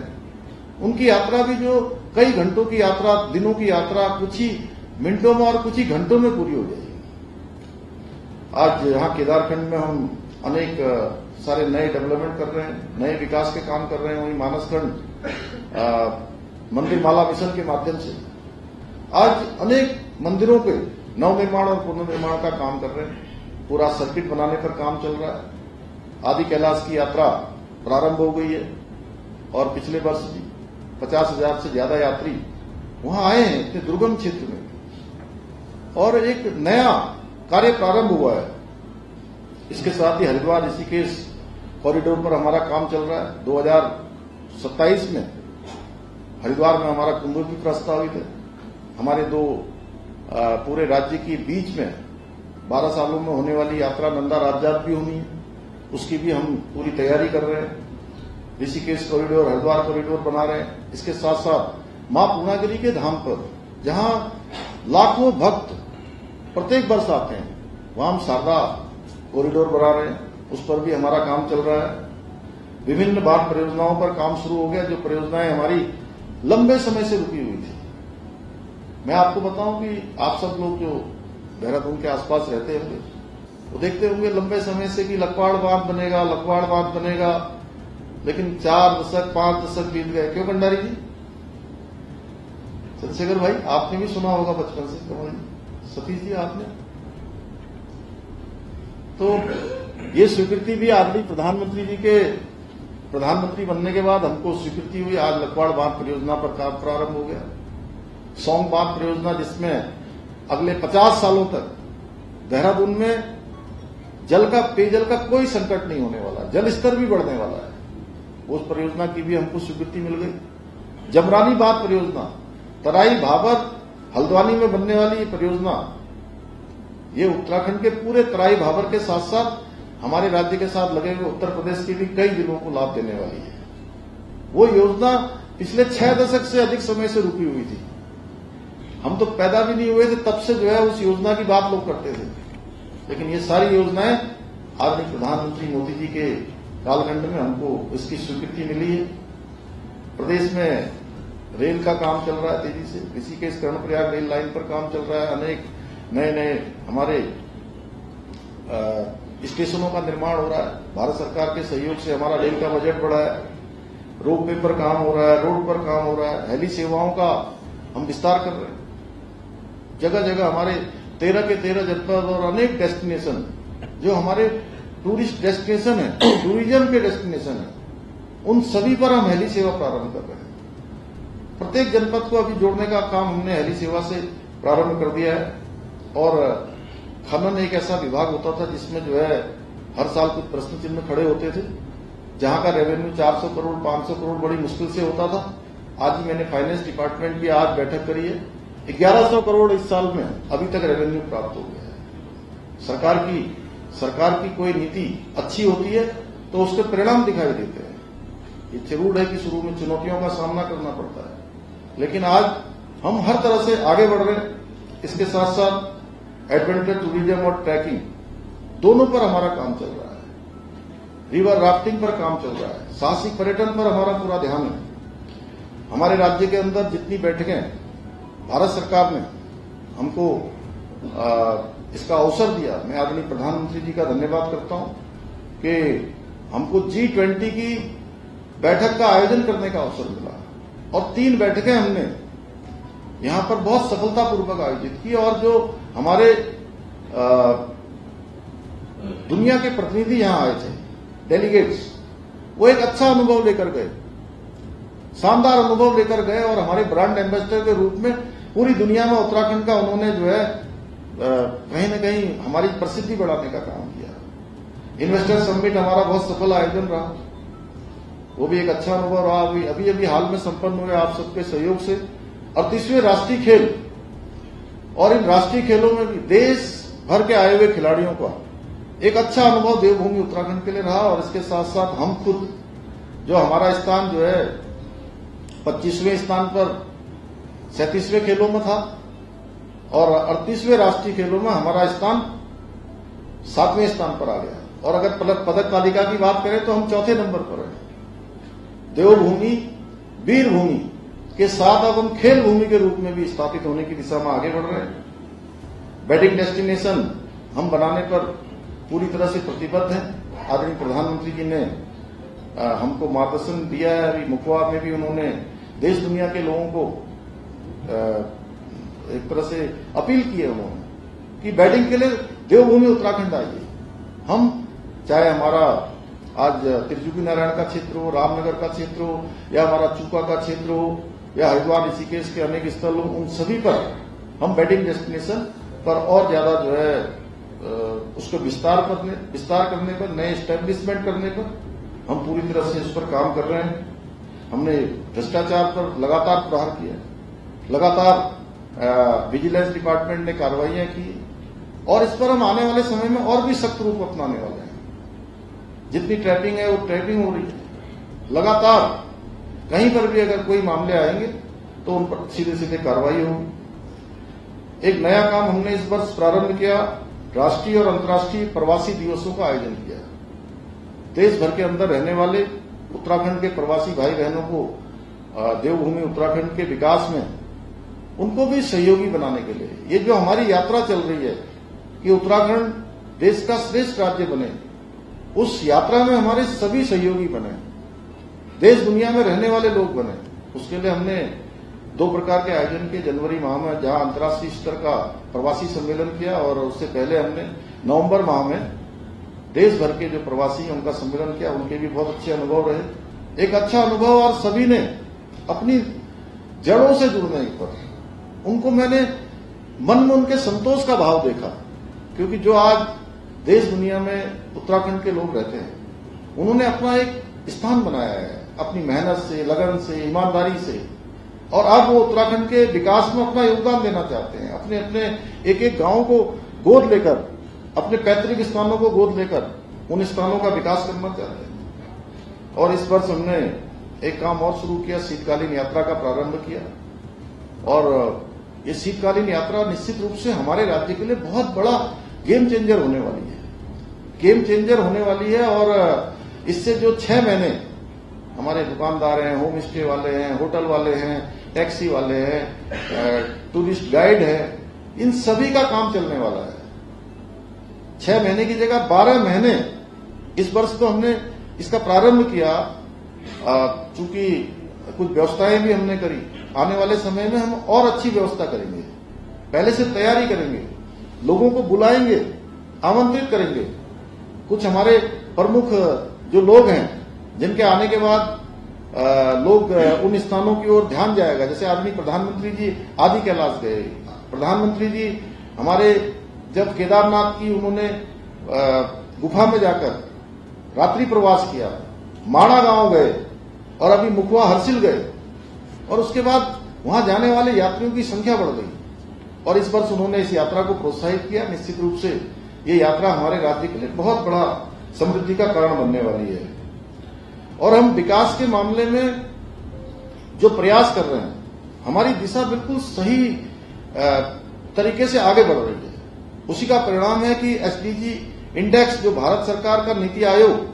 [SPEAKER 2] उनकी यात्रा भी जो कई घंटों की यात्रा, दिनों की यात्रा कुछ ही मिनटों में और कुछ ही घंटों में पूरी हो जाएगी। आज यहाँ केदारखंड में हम अनेक सारे नए डेवलपमेंट कर रहे हैं, नए विकास के काम कर रहे हैं। वहीं मानसखंड मंदिर माला मिशन के माध्यम से आज अनेक मंदिरों पे नवनिर्माण और पुनर्निर्माण का काम कर रहे हैं। पूरा सर्किट बनाने पर काम चल रहा है। आदि कैलाश की यात्रा प्रारंभ हो गई है और पिछले वर्ष 50,000 से ज्यादा यात्री वहां आए हैं इतने दुर्गम क्षेत्र में, और एक नया कार्य प्रारंभ हुआ है। इसके साथ ही हरिद्वार ऋषिकेश कॉरिडोर पर हमारा काम चल रहा है। 2027 में हरिद्वार में हमारा कुंभ भी प्रस्तावित है। हमारे दो पूरे राज्य के बीच में 12 सालों में होने वाली यात्रा नंदा राजजात भी होनी है, उसकी भी हम पूरी तैयारी कर रहे हैं। ऋषिकेश कॉरिडोर, हरिद्वार कॉरिडोर बना रहे हैं। इसके साथ साथ मां पूर्णागिरि के धाम पर जहां लाखों भक्त प्रत्येक वर्ष आते हैं, वहां हम शारदा कॉरिडोर बना रहे हैं, उस पर भी हमारा काम चल रहा है। विभिन्न बाढ़ परियोजनाओं पर काम शुरू हो गया, जो परियोजनाएं हमारी लंबे समय से रुकी हुई थी। मैं आपको बताऊं कि आप सब लोग जो देहरादून के आसपास रहते होंगे वो देखते होंगे लंबे समय से कि लखवाड़ बांध बनेगा, लखवाड़ बांध बनेगा, लेकिन 4 दशक 5 दशक बीत गए। क्यों भंडारी जी, चंद्रशेखर भाई, आपने भी सुना होगा बचपन से, कमल जी, सतीश जी, आपने तो ये स्वीकृति भी आदरणीय प्रधानमंत्री जी के प्रधानमंत्री बनने के बाद हमको स्वीकृति हुई। आज लखवाड़ बांध परियोजना पर काम प्रारंभ हो गया। सौंग बांध परियोजना, जिसमें अगले 50 सालों तक देहरादून में पेयजल का कोई संकट नहीं होने वाला, जल स्तर भी बढ़ने वाला है। उस परियोजना की भी हमको स्वीकृति मिल गई। जमरानी बांध परियोजना, तराई भाबर हल्द्वानी में बनने वाली ये परियोजना, ये उत्तराखंड के पूरे तराई भाबर के साथ साथ हमारे राज्य के साथ लगे हुए उत्तर प्रदेश के भी कई जिलों को लाभ देने वाली है। वो योजना पिछले 6 दशक से अधिक समय से रुकी हुई थी। हम तो पैदा भी नहीं हुए थे तब से जो है उस योजना की बात लोग करते थे, लेकिन ये सारी योजनाएं आदरणीय प्रधानमंत्री मोदी जी के कालखंड में हमको इसकी स्वीकृति मिली है। प्रदेश में रेल का काम चल रहा है तेजी से। ऋषिकेश कर्णप्रयाग रेल लाइन पर काम चल रहा है। अनेक नए नए हमारे स्टेशनों का निर्माण हो रहा है। भारत सरकार के सहयोग से हमारा रेल का बजट बढ़ा है। रोपवे पर काम हो रहा है, रोड पर काम हो रहा है। हेली सेवाओं का हम विस्तार कर रहे हैं। जगह जगह हमारे 13 के 13 जनपद और अनेक डेस्टिनेशन जो हमारे टूरिस्ट डेस्टिनेशन है, टूरिज्म के डेस्टिनेशन है, उन सभी पर हम हेली सेवा प्रारंभ कर रहे हैं। प्रत्येक जनपद को अभी जोड़ने का काम हमने हेली सेवा से प्रारंभ कर दिया है। और खनन एक ऐसा विभाग होता था जिसमें जो है हर साल कुछ प्रश्न चिन्ह खड़े होते थे। जहां का रेवेन्यू 400 करोड़ 500 करोड़ बड़ी मुश्किल से होता था, आज ही मैंने फाइनेंस डिपार्टमेंट की आज बैठक करी है, 1100 करोड़ इस साल में अभी तक रेवेन्यू प्राप्त हो गया है। सरकार की कोई नीति अच्छी होती है तो उसके परिणाम दिखाई देते हैं। ये जरूर है कि शुरू में चुनौतियों का सामना करना पड़ता है, लेकिन आज हम हर तरह से आगे बढ़ रहे हैं। इसके साथ साथ एडवेंचर टूरिज्म और ट्रैकिंग दोनों पर हमारा काम चल रहा है। रिवर राफ्टिंग पर काम चल रहा है। साहसिक पर्यटन पर हमारा पूरा ध्यान है। हमारे राज्य के अंदर जितनी बैठकें भारत सरकार ने हमको इसका अवसर दिया, मैं आदरणीय प्रधानमंत्री जी का धन्यवाद करता हूं कि हमको G20 की बैठक का आयोजन करने का अवसर मिला और 3 बैठकें हमने यहां पर बहुत सफलतापूर्वक आयोजित की। और जो हमारे दुनिया के प्रतिनिधि यहां आए थे, डेलीगेट्स, वो एक अच्छा अनुभव लेकर गए, शानदार अनुभव लेकर गए और हमारे ब्रांड एम्बेसडर के रूप में पूरी दुनिया में उत्तराखंड का उन्होंने जो है कहीं न कहीं हमारी प्रसिद्धि बढ़ाने का काम किया। इन्वेस्टर समिट हमारा बहुत सफल आयोजन रहा, वो भी एक अच्छा अनुभव रहा। अभी हाल में संपन्न हुए आप सबके सहयोग से 38वें राष्ट्रीय खेल, और इन राष्ट्रीय खेलों में भी देश भर के आए हुए खिलाड़ियों का एक अच्छा अनुभव देवभूमि उत्तराखंड के लिए रहा। और इसके साथ साथ हम खुद जो हमारा स्थान जो है 25वें स्थान पर 37वें खेलों में था और 38वें राष्ट्रीय खेलों में हमारा स्थान 7वें स्थान पर आ गया। और अगर पदक तालिका की बात करें तो हम चौथे नंबर पर हैं। देवभूमि, वीरभूमि के साथ अब हम खेल भूमि के रूप में भी स्थापित होने की दिशा में आगे बढ़ रहे हैं। वेडिंग डेस्टिनेशन हम बनाने पर पूरी तरह से प्रतिबद्ध हैं। आदरणीय प्रधानमंत्री जी ने हमको मार्गदर्शन दिया है। अभी मुखवा में भी उन्होंने देश दुनिया के लोगों को एक तरह से अपील की है उन्होंने कि वेडिंग के लिए देवभूमि उत्तराखंड आइए। हम चाहे हमारा आज त्रिजुगी नारायण का क्षेत्र हो, रामनगर का क्षेत्र हो, या हमारा चूका का क्षेत्र हो, या हरिद्वार ऋषिकेश के अनेक स्थल हो, उन सभी पर हम वेडिंग डेस्टिनेशन पर और ज्यादा जो है उसको विस्तार करने पर, नए एस्टेब्लिशमेंट करने पर हम पूरी तरह से इस पर काम कर रहे हैं। हमने भ्रष्टाचार पर लगातार प्रहार किया, लगातार विजिलेंस डिपार्टमेंट ने कार्रवाइयां की और इस पर हम आने वाले समय में और भी सख्त रूप अपनाने वाले हैं। जितनी ट्रैपिंग है वो ट्रैपिंग हो रही है लगातार। कहीं पर भी अगर कोई मामले आएंगे तो उन पर सीधे सीधे कार्रवाई होगी। एक नया काम हमने इस वर्ष प्रारंभ किया, राष्ट्रीय और अंतर्राष्ट्रीय प्रवासी दिवसों का आयोजन किया। देश भर के अंदर रहने वाले उत्तराखंड के प्रवासी भाई बहनों को देवभूमि उत्तराखंड के विकास में उनको भी सहयोगी बनाने के लिए ये जो हमारी यात्रा चल रही है कि उत्तराखंड देश का श्रेष्ठ राज्य बने, उस यात्रा में हमारे सभी सहयोगी बने, देश दुनिया में रहने वाले लोग बने। उसके लिए हमने 2 प्रकार के आयोजन किए। जनवरी माह में जहां अंतर्राष्ट्रीय स्तर का प्रवासी सम्मेलन किया और उससे पहले हमने नवंबर माह में देश भर के जो प्रवासी हैं उनका सम्मेलन किया। उनके भी बहुत अच्छे अनुभव रहे। एक अच्छा अनुभव और सभी ने अपनी जड़ों से जुड़ने पर उनको मैंने मन में उनके संतोष का भाव देखा, क्योंकि जो आज देश दुनिया में उत्तराखंड के लोग रहते हैं उन्होंने अपना एक स्थान बनाया है अपनी मेहनत से, लगन से, ईमानदारी से, और अब वो उत्तराखंड के विकास में अपना योगदान देना चाहते हैं। अपने अपने एक एक गांव को गोद लेकर, अपने पैतृक स्थानों को गोद लेकर उन स्थानों का विकास करना चाहते हैं। और इस वर्ष हमने एक काम और शुरू किया, शीतकालीन यात्रा का प्रारंभ किया। और ये शीतकालीन यात्रा निश्चित रूप से हमारे राज्य के लिए बहुत बड़ा गेम चेंजर होने वाली है, गेम चेंजर होने वाली है। और इससे जो 6 महीने हमारे दुकानदार हैं, होम स्टे वाले हैं, होटल वाले हैं, टैक्सी वाले हैं, टूरिस्ट गाइड हैं, इन सभी का काम चलने वाला है। 6 महीने की जगह 12 महीने इस वर्ष तो हमने इसका प्रारंभ किया। चूंकि कुछ व्यवस्थाएं भी हमने करी, आने वाले समय में हम और अच्छी व्यवस्था करेंगे, पहले से तैयारी करेंगे, लोगों को बुलाएंगे, आमंत्रित करेंगे। कुछ हमारे प्रमुख जो लोग हैं जिनके आने के बाद लोग उन स्थानों की ओर ध्यान जाएगा। जैसे आदरणीय प्रधानमंत्री जी आदि कैलाश गए, प्रधानमंत्री जी हमारे जब केदारनाथ की उन्होंने गुफा में जाकर रात्रि प्रवास किया, माणा गांव गए और अभी मुखवा हर्सिल गए, और उसके बाद वहां जाने वाले यात्रियों की संख्या बढ़ गई और इस वर्ष उन्होंने इस यात्रा को प्रोत्साहित किया। निश्चित रूप से ये यात्रा हमारे राज्य के लिए बहुत बड़ा समृद्धि का कारण बनने वाली है। और हम विकास के मामले में जो प्रयास कर रहे हैं, हमारी दिशा बिल्कुल सही तरीके से आगे बढ़ रही है। उसी का परिणाम है कि एसडीजी इंडेक्स जो भारत सरकार का नीति आयोग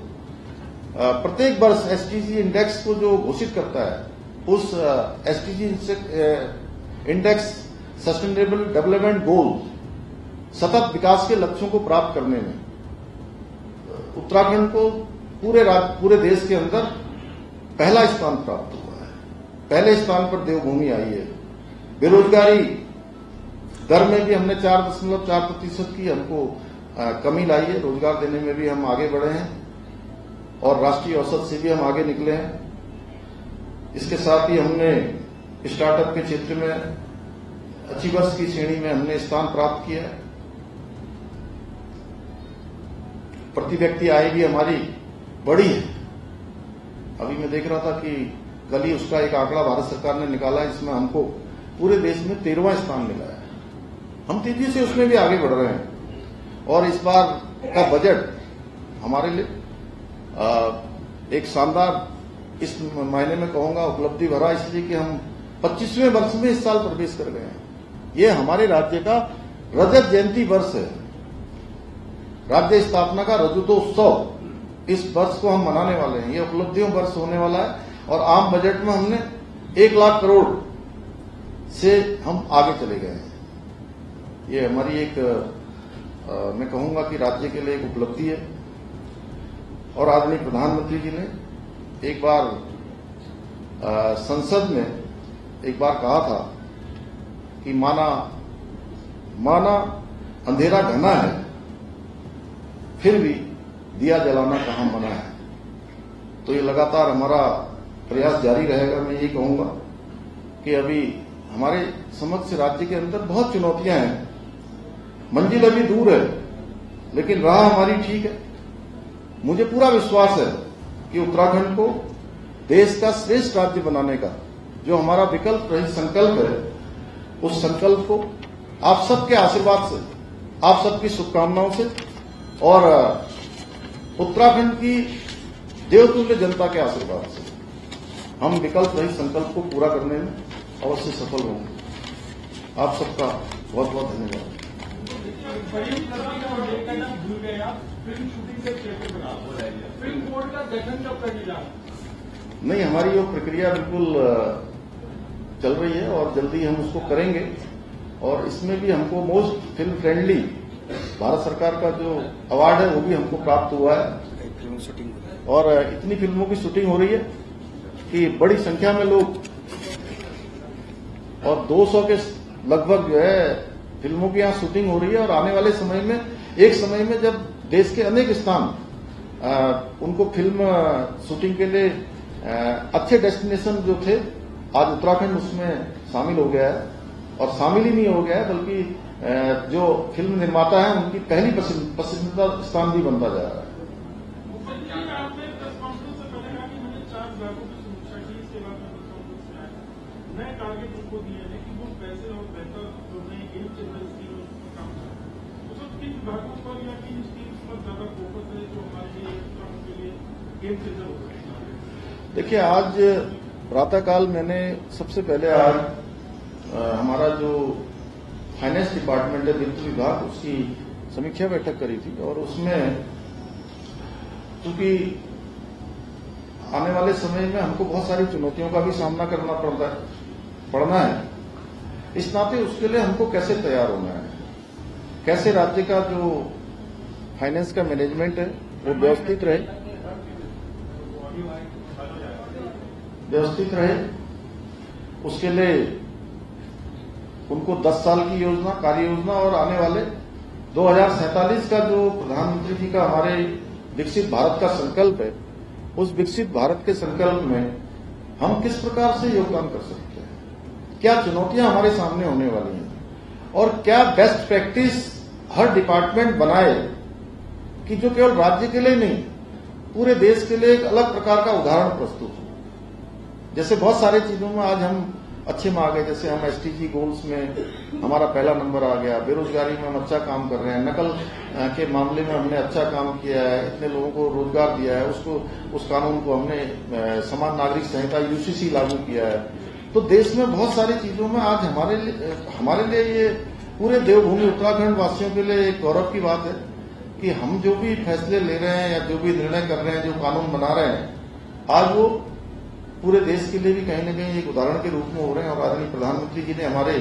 [SPEAKER 2] प्रत्येक वर्ष एसडीजी इंडेक्स को जो घोषित करता है, उस SDG index sustainable development goal, सतत विकास के लक्ष्यों को प्राप्त करने में उत्तराखंड को पूरे देश के अंदर पहला स्थान प्राप्त हुआ है। पहले स्थान पर देवभूमि आई है। बेरोजगारी दर में भी हमने 4.4% की हमको कमी लाई है। रोजगार देने में भी हम आगे बढ़े हैं और राष्ट्रीय औसत से भी हम आगे निकले हैं। इसके साथ ही हमने स्टार्टअप के क्षेत्र में अच्छी वर्ष की श्रेणी में हमने स्थान प्राप्त किया है। प्रति व्यक्ति आय भी हमारी बढ़ी है। अभी मैं देख रहा था कि कल ही उसका एक आंकड़ा भारत सरकार ने निकाला है, जिसमें हमको पूरे देश में 13वां स्थान मिला है। हम तेजी से उसमें भी आगे बढ़ रहे हैं और इस बार का बजट हमारे लिए एक शानदार इस मायने में कहूंगा उपलब्धि भरा, इसलिए कि हम 25वें वर्ष में इस साल प्रवेश कर गए हैं। ये हमारे राज्य का रजत जयंती वर्ष है, राज्य स्थापना का रजतोत्सव इस वर्ष को हम मनाने वाले हैं। ये उपलब्धियों वर्ष होने वाला है और आम बजट में हमने 1 लाख करोड़ से हम आगे चले गए हैं। ये हमारी एक मैं कहूंगा कि राज्य के लिए एक उपलब्धि है। और आदरणीय प्रधानमंत्री जी ने एक बार संसद में एक बार कहा था कि माना अंधेरा घना है, फिर भी दिया जलाना कहां मना है। तो ये लगातार हमारा प्रयास जारी रहेगा। मैं ये कहूंगा कि अभी हमारे समक्ष राज्य के अंदर बहुत चुनौतियां हैं, मंजिल अभी दूर है, लेकिन राह हमारी ठीक है। मुझे पूरा विश्वास है कि उत्तराखंड को देश का श्रेष्ठ राज्य बनाने का जो हमारा विकल्प रही संकल्प है, उस संकल्प को आप सबके आशीर्वाद से, आप सबकी शुभकामनाओं से और उत्तराखंड की देवतुल्य जनता के आशीर्वाद से हम विकल्प रही संकल्प को पूरा करने में अवश्य सफल होंगे। आप सबका बहुत बहुत धन्यवाद। नहीं, हमारी वो प्रक्रिया बिल्कुल चल रही है और जल्दी हम उसको करेंगे। और इसमें भी हमको मोस्ट फिल्म फ्रेंडली भारत सरकार का जो अवार्ड है वो भी हमको प्राप्त हुआ है। और इतनी फिल्मों की शूटिंग हो रही है कि बड़ी संख्या में लोग, और 200 के लगभग जो है फिल्मों की यहाँ शूटिंग हो रही है। और आने वाले समय में, एक समय में जब देश के अनेक स्थान उनको फिल्म शूटिंग के लिए अच्छे डेस्टिनेशन जो थे, आज उत्तराखंड उसमें शामिल हो गया है। और शामिल ही नहीं हो गया है बल्कि जो फिल्म निर्माता है उनकी पहली पसंदीदा स्थान भी बनता जा रहा है। देखिए, आज प्रातःकाल मैंने सबसे पहले आज हमारा जो फाइनेंस डिपार्टमेंट है, वित्त विभाग, उसकी समीक्षा बैठक करी थी। और उसमें क्योंकि आने वाले समय में हमको बहुत सारी चुनौतियों का भी सामना करना पड़ना है, इस नाते उसके लिए हमको कैसे तैयार होना है, कैसे राज्य का जो फाइनेंस का मैनेजमेंट है वो व्यवस्थित रहे, उसके लिए उनको 10 साल की योजना, कार्य योजना और आने वाले 2047 का जो प्रधानमंत्री जी का हमारे विकसित भारत का संकल्प है, उस विकसित भारत के संकल्प में हम किस प्रकार से योगदान कर सकते हैं, क्या चुनौतियां हमारे सामने होने वाली हैं और क्या बेस्ट प्रैक्टिस हर डिपार्टमेंट बनाए कि जो केवल राज्य के लिए नहीं, पूरे देश के लिए एक अलग प्रकार का उदाहरण प्रस्तुत हो। जैसे बहुत सारी चीजों में आज हम अच्छे में आ गए, जैसे हम एसटीजी गोल्स में हमारा पहला नंबर आ गया, बेरोजगारी में हम अच्छा काम कर रहे हैं, नकल के मामले में हमने अच्छा काम किया है, इतने लोगों को रोजगार दिया है, उस कानून को हमने समान नागरिक संहिता यूसीसी लागू किया है। तो देश में बहुत सारी चीजों में आज हमारे लिए ये पूरे देवभूमि उत्तराखंड वासियों के लिए एक गौरव की बात है कि हम जो भी फैसले ले रहे हैं या जो भी निर्णय कर रहे हैं, जो कानून बना रहे हैं, आज वो पूरे देश के लिए भी कहीं न कहीं एक उदाहरण के रूप में हो रहे हैं। और आदरणीय प्रधानमंत्री जी ने हमारे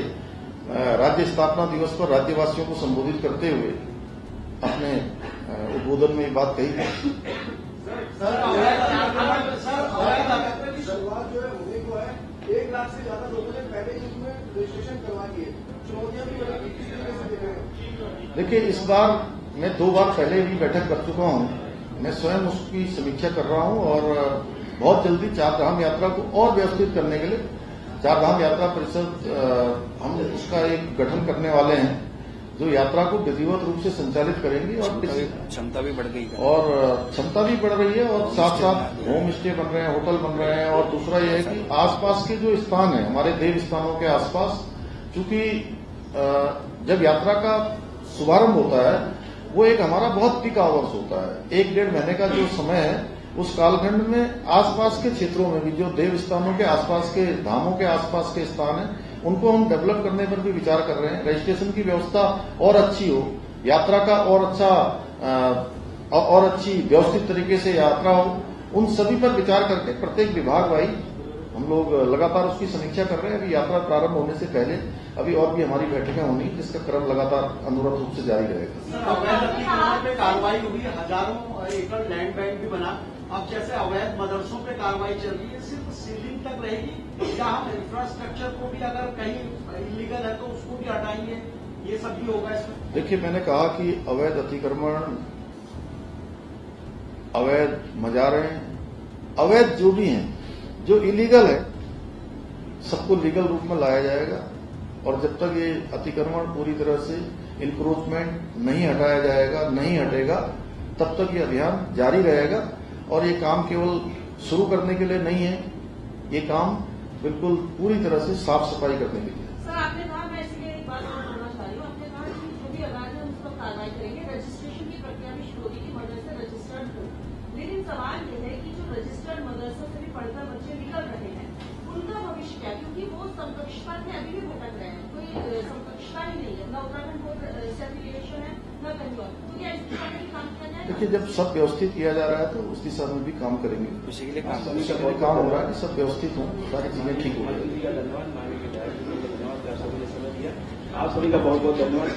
[SPEAKER 2] राज्य स्थापना दिवस पर राज्यवासियों को संबोधित करते हुए अपने उद्बोधन में ये बात कही है।
[SPEAKER 3] शुरुआत जो है होने को है, 1 लाख से ज्यादा लोगों ने पहले ही उसमें रजिस्ट्रेशन करवा दिए, चुनौतियां भी बड़ी किस तरीके से देख रहे हैं?
[SPEAKER 2] देखिए, इस बार मैं 2 बार पहले भी बैठक कर चुका हूं, मैं स्वयं उसकी समीक्षा कर रहा हूं और बहुत जल्दी 4 धाम यात्रा को और व्यवस्थित करने के लिए 4 धाम यात्रा परिषद हम उसका एक गठन करने वाले हैं, जो यात्रा को विधिवत रूप से संचालित करेंगी। और
[SPEAKER 4] क्षमता भी बढ़ गई है
[SPEAKER 2] और क्षमता भी बढ़ रही है और साथ साथ होम स्टे बन रहे हैं, होटल बन रहे हैं। और दूसरा यह है कि आसपास के जो स्थान है, हमारे देव स्थानों के आसपास, चूंकि जब यात्रा का शुभारंभ होता है वो एक हमारा बहुत पीक आवर्स होता है, 1-1.5 महीने का जो समय है उस कालखंड में आसपास के क्षेत्रों में भी जो देव स्थानों के आसपास के धामों के आसपास के स्थान हैं, उनको हम डेवलप करने पर भी विचार कर रहे हैं। रजिस्ट्रेशन की व्यवस्था और अच्छी हो, यात्रा का और अच्छी व्यवस्थित तरीके से यात्रा हो, उन सभी पर विचार करके प्रत्येक विभाग वाइज हम लोग लगातार उसकी समीक्षा कर रहे हैं। अभी यात्रा प्रारंभ होने से पहले अभी और भी हमारी बैठकें होनी, जिसका क्रम लगातार अनुरूप रूप से जारी रहेगा।
[SPEAKER 3] अवैध अतिक्रमण पे कार्रवाई हुई, हजारों एकड़ लैंड बैंक भी बना। अब जैसे अवैध मदरसों पे कार्रवाई चल रही है, सिर्फ सीलिंग तक रहेगी या हम इंफ्रास्ट्रक्चर को भी अगर कहीं इलीगल है तो उसको भी हटाएंगे, ये सब भी होगा इसमें? देखिए,
[SPEAKER 2] मैंने कहा कि अवैध अतिक्रमण, अवैध मजारें, अवैध जो भी हैं, जो इलीगल है, सबको लीगल रूप में लाया जाएगा। और जब तक ये अतिक्रमण पूरी तरह से इंक्रोचमेंट नहीं हटाया जाएगा, नहीं हटेगा, तब तक ये अभियान जारी रहेगा। और ये काम केवल शुरू करने के लिए नहीं है, ये काम बिल्कुल पूरी तरह से साफ सफाई करने के लिए।
[SPEAKER 4] सर, आपने कहा, मैं इसलिए एक बात और बोलना चाह रही हूँ, आपने कहा कि जो भी अवैध है उस पर कार्रवाई करेंगे, रजिस्ट्रेशन की प्रक्रिया भी शुरू होगी कि मदरसे रजिस्टर्ड हो। लेकिन सवाल ये है कि जो रजिस्टर्ड मदरसों से भी पढ़कर बच्चे निकल रहे हैं, उनका भविष्य क्या? क्योंकि वो समकक्षता में अभी भी भटक रहे हैं, कोई समकक्षता ही नहीं है, न उत्तराखंड बोर्ड सर्टिफिकेशन है, न कहीं और। तो क्या इस दिशा में काम किया जाएगा?
[SPEAKER 2] देखिए, जब सब व्यवस्थित किया जा रहा है तो उस दिशा में भी काम करेंगे। उसी के लिए काम हो रहा है कि सब व्यवस्थित हों, सारी चीजें ठीक हो जाएगी।
[SPEAKER 5] धन्यवाद, आप सभी का बहुत बहुत धन्यवाद।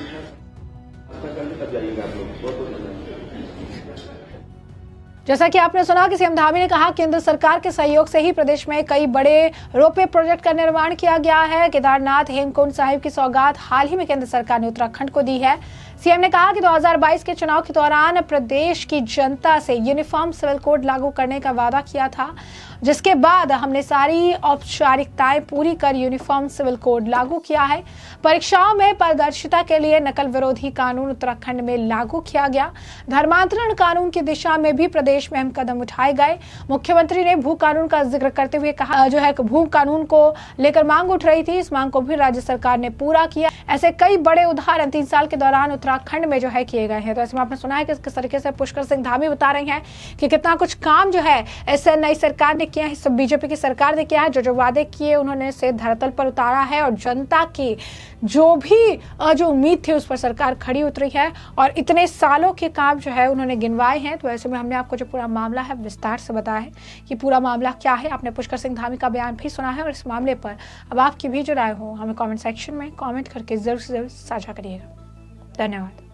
[SPEAKER 5] तब जाइएगा आप लोग, बहुत बहुत धन्यवाद।
[SPEAKER 1] जैसा कि आपने सुना कि सीएम धामी ने कहा, केंद्र सरकार के सहयोग से ही प्रदेश में कई बड़े रोपवे प्रोजेक्ट का निर्माण किया गया है। केदारनाथ हेमकुंड साहिब की सौगात हाल ही में केंद्र सरकार ने उत्तराखंड को दी है। सीएम ने कहा कि 2022 के चुनाव के दौरान प्रदेश की जनता से यूनिफॉर्म सिविल कोड लागू करने का वादा किया था, जिसके बाद हमने सारी औपचारिकताएं पूरी कर यूनिफॉर्म सिविल कोड लागू किया है। परीक्षाओं में पारदर्शिता के लिए नकल विरोधी कानून उत्तराखंड में लागू किया गया। धर्मांतरण कानून की दिशा में भी प्रदेश में अहम कदम उठाए गए। मुख्यमंत्री ने भू कानून का जिक्र करते हुए कहा, जो है भू कानून को लेकर मांग उठ रही थी, इस मांग को भी राज्य सरकार ने पूरा किया। ऐसे कई बड़े उदाहरण 3 साल के दौरान उत्तराखंड में जो है किए गए हैं। तो ऐसे में आपने सुना है कि किस तरीके से पुष्कर सिंह धामी बता रहे हैं कि कितना कुछ काम जो है ऐसे नई सरकार ने किया है, सब बीजेपी की सरकार ने किया है। जो वादे किए उन्होंने से धरातल पर उतारा है और जनता की जो उम्मीद थी उस पर सरकार खड़ी उतरी है और इतने सालों के काम जो है उन्होंने गिनवाए हैं। तो ऐसे में हमने आपको जो पूरा मामला है विस्तार से बताया है कि पूरा मामला क्या है। आपने पुष्कर सिंह धामी का बयान भी सुना है और इस मामले पर अब आपकी भी जो राय हो हमें कमेंट सेक्शन में कमेंट करके जरूर से जरूर साझा करिएगा। धन्यवाद।